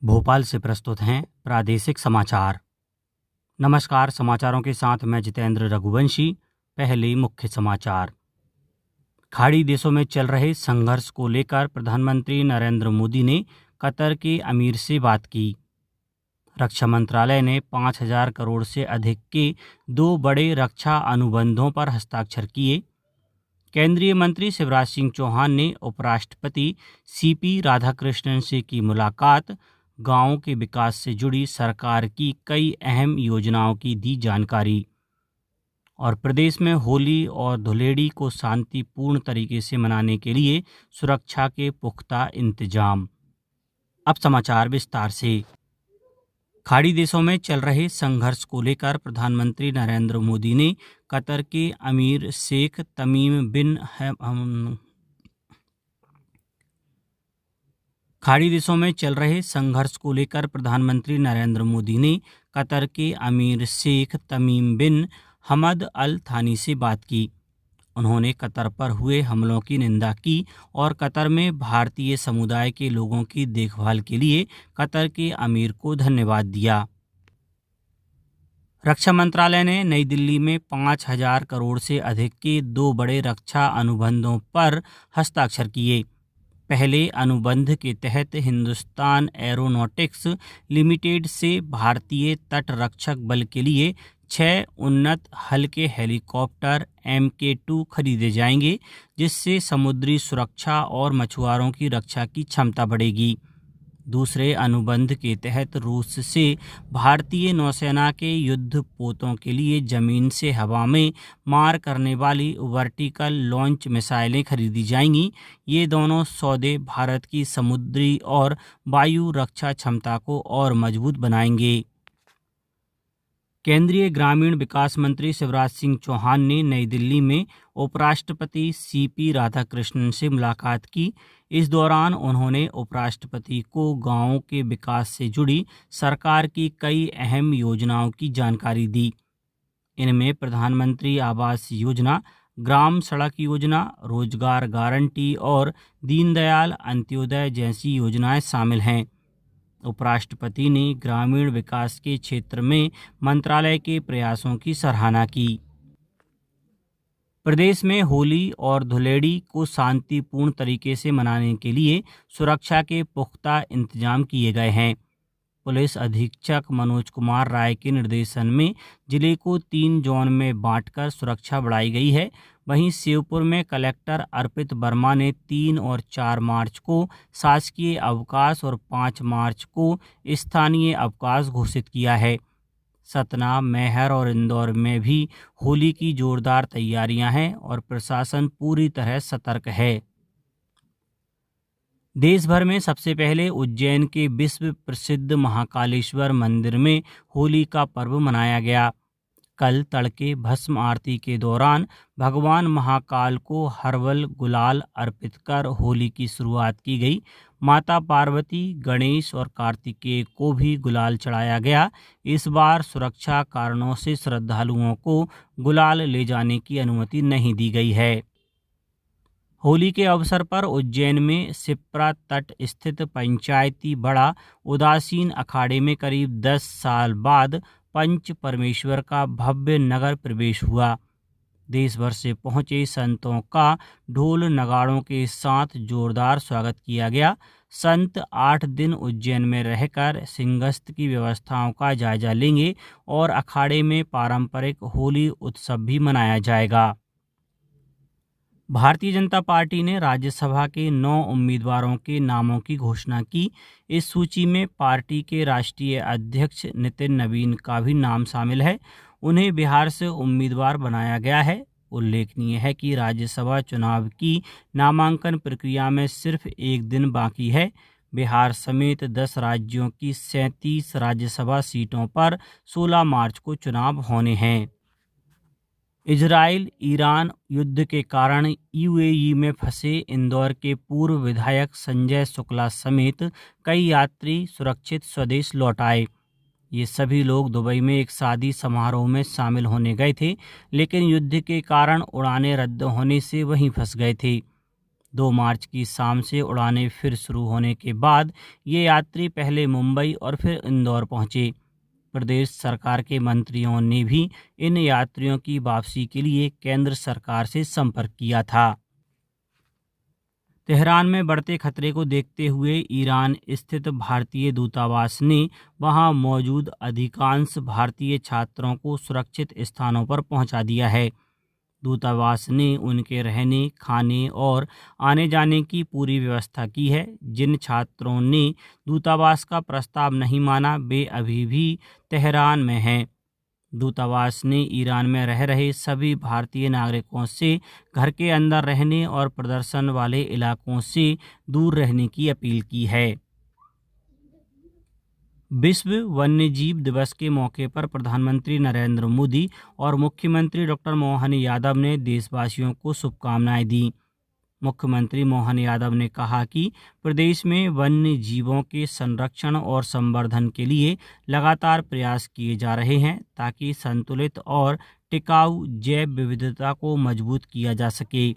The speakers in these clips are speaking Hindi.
भोपाल से प्रस्तुत हैं प्रादेशिक समाचार। नमस्कार, समाचारों के साथ मैं जितेंद्र रघुवंशी। पहले मुख्य समाचार। खाड़ी देशों में चल रहे संघर्ष को लेकर प्रधानमंत्री नरेंद्र मोदी ने कतर के अमीर से बात की। रक्षा मंत्रालय ने 5,000 करोड़ से अधिक के 2 बड़े रक्षा अनुबंधों पर हस्ताक्षर किए। केंद्रीय मंत्री शिवराज सिंह चौहान ने उपराष्ट्रपति सीपी राधाकृष्णन से की मुलाकात। गांवों के विकास से जुड़ी सरकार की कई अहम योजनाओं की दी जानकारी। और प्रदेश में होली और धुलेड़ी को शांतिपूर्ण तरीके से मनाने के लिए सुरक्षा के पुख्ता इंतजाम। अब समाचार विस्तार से। खाड़ी देशों में चल रहे संघर्ष को लेकर प्रधानमंत्री नरेंद्र मोदी ने कतर के अमीर शेख तमीम बिन खाड़ी देशों में चल रहे संघर्ष को लेकर प्रधानमंत्री नरेंद्र मोदी ने कतर के अमीर शेख तमीम बिन हमद अल थानी से बात की। उन्होंने कतर पर हुए हमलों की निंदा की और कतर में भारतीय समुदाय के लोगों की देखभाल के लिए कतर के अमीर को धन्यवाद दिया। रक्षा मंत्रालय ने नई दिल्ली में 5,000 करोड़ से अधिक के 2 बड़े रक्षा अनुबंधों पर हस्ताक्षर किए। पहले अनुबंध के तहत हिंदुस्तान एरोनॉटिक्स लिमिटेड से भारतीय तट रक्षक बल के लिए 6 उन्नत हल्के हेलीकॉप्टर MK2 खरीदे जाएंगे, जिससे समुद्री सुरक्षा और मछुआरों की रक्षा की क्षमता बढ़ेगी। दूसरे अनुबंध के तहत रूस से भारतीय नौसेना के युद्धपोतों के लिए जमीन से हवा में मार करने वाली वर्टिकल लॉन्च मिसाइलें खरीदी जाएंगी। ये दोनों सौदे भारत की समुद्री और वायु रक्षा क्षमता को और मजबूत बनाएंगे। केंद्रीय ग्रामीण विकास मंत्री शिवराज सिंह चौहान ने नई दिल्ली में उपराष्ट्रपति सीपी राधाकृष्णन से मुलाकात की। इस दौरान उन्होंने उपराष्ट्रपति को गांवों के विकास से जुड़ी सरकार की कई अहम योजनाओं की जानकारी दी। इनमें प्रधानमंत्री आवास योजना, ग्राम सड़क योजना, रोजगार गारंटी और दीनदयाल अंत्योदय जैसी योजनाएं शामिल हैं। उपराष्ट्रपति ने ग्रामीण विकास के क्षेत्र में मंत्रालय के प्रयासों की सराहना की। प्रदेश में होली और धुलेड़ी को शांतिपूर्ण तरीके से मनाने के लिए सुरक्षा के पुख्ता इंतजाम किए गए हैं। पुलिस अधीक्षक मनोज कुमार राय के निर्देशन में जिले को 3 जोन में बांटकर सुरक्षा बढ़ाई गई है। वहीं शिवपुर में कलेक्टर अर्पित वर्मा ने 3 और 4 मार्च को शासकीय अवकाश और 5 मार्च को स्थानीय अवकाश घोषित किया है। सतना, मैहर और इंदौर में भी होली की जोरदार तैयारियां हैं और प्रशासन पूरी तरह सतर्क है। देश भर में सबसे पहले उज्जैन के विश्व प्रसिद्ध महाकालेश्वर मंदिर में होली का पर्व मनाया गया। कल तड़के भस्म आरती के दौरान भगवान महाकाल को हर्बल गुलाल अर्पित कर होली की शुरुआत की गई। माता पार्वती, गणेश और कार्तिकेय को भी गुलाल चढ़ाया गया। इस बार सुरक्षा कारणों से श्रद्धालुओं को गुलाल ले जाने की अनुमति नहीं दी गई है। होली के अवसर पर उज्जैन में शिप्रा तट स्थित पंचायती बड़ा उदासीन अखाड़े में करीब 10 साल बाद पंच परमेश्वर का भव्य नगर प्रवेश हुआ। देश भर से पहुंचे संतों का ढोल नगाड़ों के साथ जोरदार स्वागत किया गया। संत 8 दिन उज्जैन में रहकर सिंहस्थ की व्यवस्थाओं का जायजा लेंगे और अखाड़े में पारंपरिक होली उत्सव भी मनाया जाएगा। भारतीय जनता पार्टी ने राज्यसभा के 9 उम्मीदवारों के नामों की घोषणा की। इस सूची में पार्टी के राष्ट्रीय अध्यक्ष नितिन नवीन का भी नाम शामिल है। उन्हें बिहार से उम्मीदवार बनाया गया है। उल्लेखनीय है कि राज्यसभा चुनाव की नामांकन प्रक्रिया में सिर्फ 1 दिन बाकी है। बिहार समेत 10 राज्यों की 37 राज्यसभा सीटों पर 16 मार्च को चुनाव होने हैं। इजराइल ईरान युद्ध के कारण UAE में फंसे इंदौर के पूर्व विधायक संजय शुक्ला समेत कई यात्री सुरक्षित स्वदेश लौट आए। ये सभी लोग दुबई में एक शादी समारोह में शामिल होने गए थे, लेकिन युद्ध के कारण उड़ानें रद्द होने से वहीं फंस गए थे। 2 मार्च की शाम से उड़ानें फिर शुरू होने के बाद ये यात्री पहले मुंबई और फिर इंदौर पहुंचे। प्रदेश सरकार के मंत्रियों ने भी इन यात्रियों की वापसी के लिए केंद्र सरकार से संपर्क किया था। तेहरान में बढ़ते खतरे को देखते हुए ईरान स्थित भारतीय दूतावास ने वहां मौजूद अधिकांश भारतीय छात्रों को सुरक्षित स्थानों पर पहुंचा दिया है। दूतावास ने उनके रहने, खाने और आने जाने की पूरी व्यवस्था की है। जिन छात्रों ने दूतावास का प्रस्ताव नहीं माना, वे अभी भी तेहरान में हैं। दूतावास ने ईरान में रह रहे सभी भारतीय नागरिकों से घर के अंदर रहने और प्रदर्शन वाले इलाकों से दूर रहने की अपील की है। विश्व वन्यजीव दिवस के मौके पर प्रधानमंत्री नरेंद्र मोदी और मुख्यमंत्री डॉक्टर मोहन यादव ने देशवासियों को शुभकामनाएं दी। मुख्यमंत्री मोहन यादव ने कहा कि प्रदेश में वन्य जीवों के संरक्षण और संवर्धन के लिए लगातार प्रयास किए जा रहे हैं ताकि संतुलित और टिकाऊ जैव विविधता को मजबूत किया जा सके।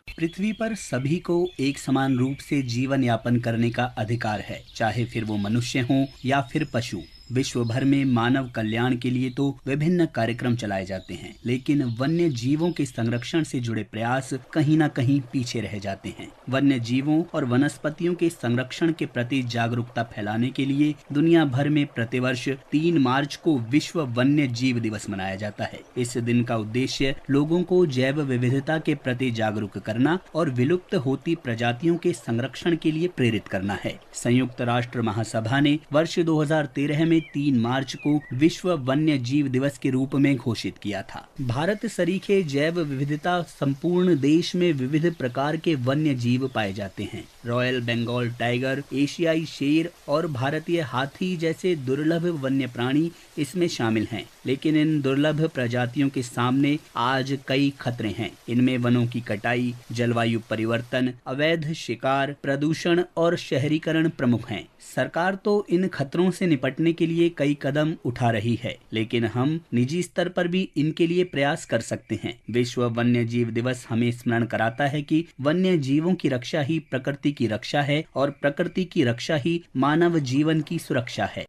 पृथ्वी पर सभी को एक समान रूप से जीवन यापन करने का अधिकार है, चाहे फिर वो मनुष्य हों या फिर पशु। विश्व भर में मानव कल्याण के लिए तो विभिन्न कार्यक्रम चलाए जाते हैं, लेकिन वन्य जीवों के संरक्षण से जुड़े प्रयास कहीं न कहीं पीछे रह जाते हैं। वन्य जीवों और वनस्पतियों के संरक्षण के प्रति जागरूकता फैलाने के लिए दुनिया भर में प्रतिवर्ष 3 मार्च को विश्व वन्य जीव दिवस मनाया जाता है। इस दिन का उद्देश्य लोगों को जैव विविधता के प्रति जागरूक करना और विलुप्त होती प्रजातियों के संरक्षण के लिए प्रेरित करना है। संयुक्त राष्ट्र महासभा ने वर्ष 2013 में 3 मार्च को विश्व वन्य जीव दिवस के रूप में घोषित किया था। भारत सरीखे जैव विविधता संपूर्ण देश में विविध प्रकार के वन्य जीव पाए जाते हैं। रॉयल बंगाल टाइगर, एशियाई शेर और भारतीय हाथी जैसे दुर्लभ वन्य प्राणी इसमें शामिल हैं। लेकिन इन दुर्लभ प्रजातियों के सामने आज कई खतरे हैं। इनमें वनों की कटाई, जलवायु परिवर्तन, अवैध शिकार, प्रदूषण और शहरीकरण प्रमुख हैं। सरकार तो इन खतरों से निपटने के लिए कई कदम उठा रही है, लेकिन हम निजी स्तर पर भी इनके लिए प्रयास कर सकते हैं। विश्व वन्य जीव दिवस हमें स्मरण कराता है कि वन्य जीवों की रक्षा ही प्रकृति की रक्षा है और प्रकृति की रक्षा ही मानव जीवन की सुरक्षा है।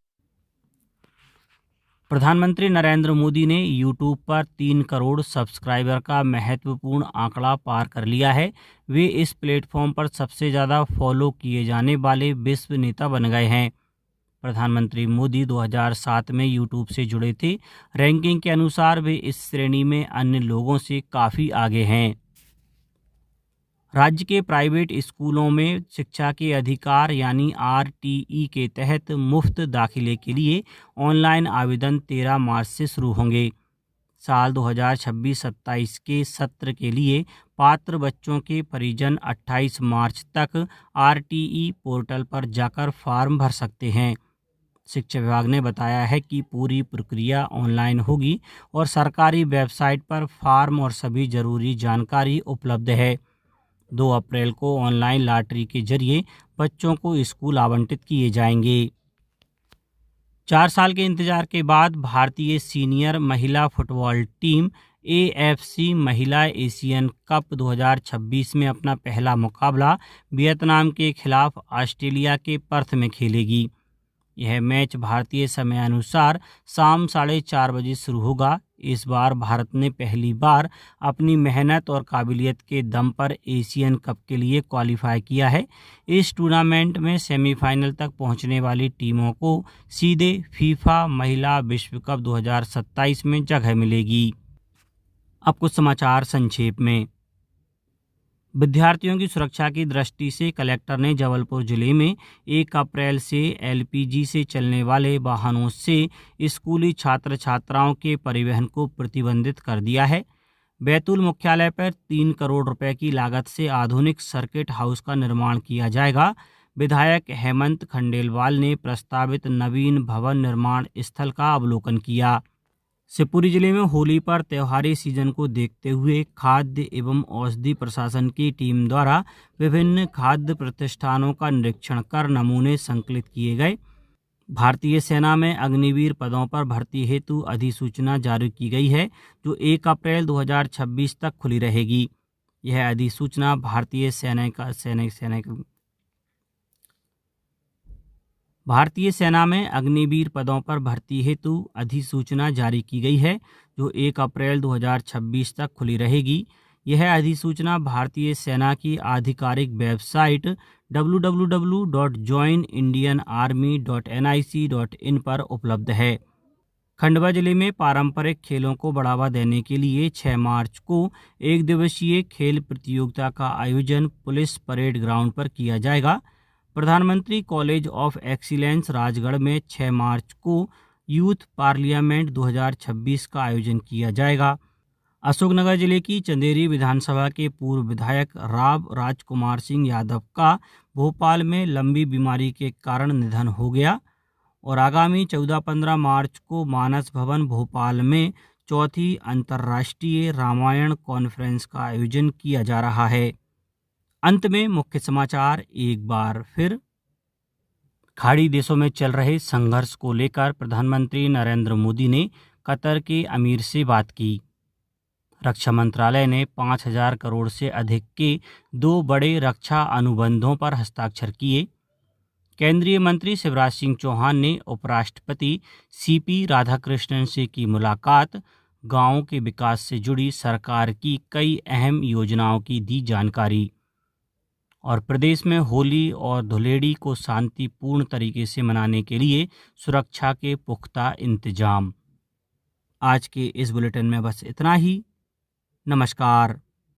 प्रधानमंत्री नरेंद्र मोदी ने यूट्यूब पर 3 करोड़ सब्सक्राइबर का महत्वपूर्ण आंकड़ा पार कर लिया है। वे इस प्लेटफॉर्म पर सबसे ज़्यादा फॉलो किए जाने वाले विश्व नेता बन गए हैं। प्रधानमंत्री मोदी 2007 में यूट्यूब से जुड़े थे। रैंकिंग के अनुसार वे इस श्रेणी में अन्य लोगों से काफ़ी आगे हैं। राज्य के प्राइवेट स्कूलों में शिक्षा के अधिकार यानी RTE के तहत मुफ्त दाखिले के लिए ऑनलाइन आवेदन 13 मार्च से शुरू होंगे। साल 2026-27 के सत्र के लिए पात्र बच्चों के परिजन 28 मार्च तक RTE पोर्टल पर जाकर फॉर्म भर सकते हैं। शिक्षा विभाग ने बताया है कि पूरी प्रक्रिया ऑनलाइन होगी और सरकारी वेबसाइट पर फॉर्म और सभी जरूरी जानकारी उपलब्ध है। 2 अप्रैल को ऑनलाइन लॉटरी के जरिए बच्चों को स्कूल आवंटित किए जाएंगे। 4 साल के इंतजार के बाद भारतीय सीनियर महिला फुटबॉल टीम AFC महिला एशियन कप 2026 में अपना पहला मुकाबला वियतनाम के खिलाफ ऑस्ट्रेलिया के पर्थ में खेलेगी। यह मैच भारतीय समयानुसार शाम 4:30 बजे शुरू होगा। इस बार भारत ने पहली बार अपनी मेहनत और काबिलियत के दम पर एशियन कप के लिए क्वालिफाई किया है। इस टूर्नामेंट में सेमीफाइनल तक पहुंचने वाली टीमों को सीधे फीफा महिला विश्व कप 2027 में जगह मिलेगी। अब कुछ समाचार संक्षेप में। विद्यार्थियों की सुरक्षा की दृष्टि से कलेक्टर ने जबलपुर जिले में 1 अप्रैल से LPG से चलने वाले वाहनों से स्कूली छात्र छात्राओं के परिवहन को प्रतिबंधित कर दिया है। बैतूल मुख्यालय पर 3 करोड़ रुपए की लागत से आधुनिक सर्किट हाउस का निर्माण किया जाएगा। विधायक हेमंत खंडेलवाल ने प्रस्तावित नवीन भवन निर्माण स्थल का अवलोकन किया। शिवपुरी जिले में होली पर त्योहारी सीजन को देखते हुए खाद्य एवं औषधि प्रशासन की टीम द्वारा विभिन्न खाद्य प्रतिष्ठानों का निरीक्षण कर नमूने संकलित किए गए। भारतीय सेना में अग्निवीर पदों पर भर्ती हेतु अधिसूचना जारी की गई है, जो 1 अप्रैल 2026 तक खुली रहेगी। यह अधिसूचना भारतीय सेना में अग्निवीर पदों पर भर्ती हेतु अधिसूचना जारी की गई है, जो 1 अप्रैल 2026 तक खुली रहेगी। यह अधिसूचना भारतीय सेना की आधिकारिक वेबसाइट www.joinindianarmy.nic.in पर उपलब्ध है। खंडवा जिले में पारंपरिक खेलों को बढ़ावा देने के लिए 6 मार्च को एक दिवसीय खेल प्रतियोगिता का आयोजन पुलिस परेड ग्राउंड पर किया जाएगा। प्रधानमंत्री कॉलेज ऑफ एक्सीलेंस राजगढ़ में 6 मार्च को यूथ पार्लियामेंट 2026 का आयोजन किया जाएगा। अशोकनगर जिले की चंदेरी विधानसभा के पूर्व विधायक राव राजकुमार सिंह यादव का भोपाल में लंबी बीमारी के कारण निधन हो गया और आगामी 14-15 मार्च को मानस भवन भोपाल में चौथी अंतर्राष्ट्रीय रामायण कॉन्फ्रेंस का आयोजन किया जा रहा है। अंत में मुख्य समाचार एक बार फिर। खाड़ी देशों में चल रहे संघर्ष को लेकर प्रधानमंत्री नरेंद्र मोदी ने कतर के अमीर से बात की। रक्षा मंत्रालय ने 5,000 करोड़ से अधिक के 2 बड़े रक्षा अनुबंधों पर हस्ताक्षर किए। केंद्रीय मंत्री शिवराज सिंह चौहान ने उपराष्ट्रपति सीपी राधाकृष्णन से की मुलाकात। गांवों के विकास से जुड़ी सरकार की कई अहम योजनाओं की दी जानकारी। और प्रदेश में होली और धुलेड़ी को शांतिपूर्ण तरीके से मनाने के लिए सुरक्षा के पुख्ता इंतजाम। आज के इस बुलेटिन में बस इतना ही। नमस्कार।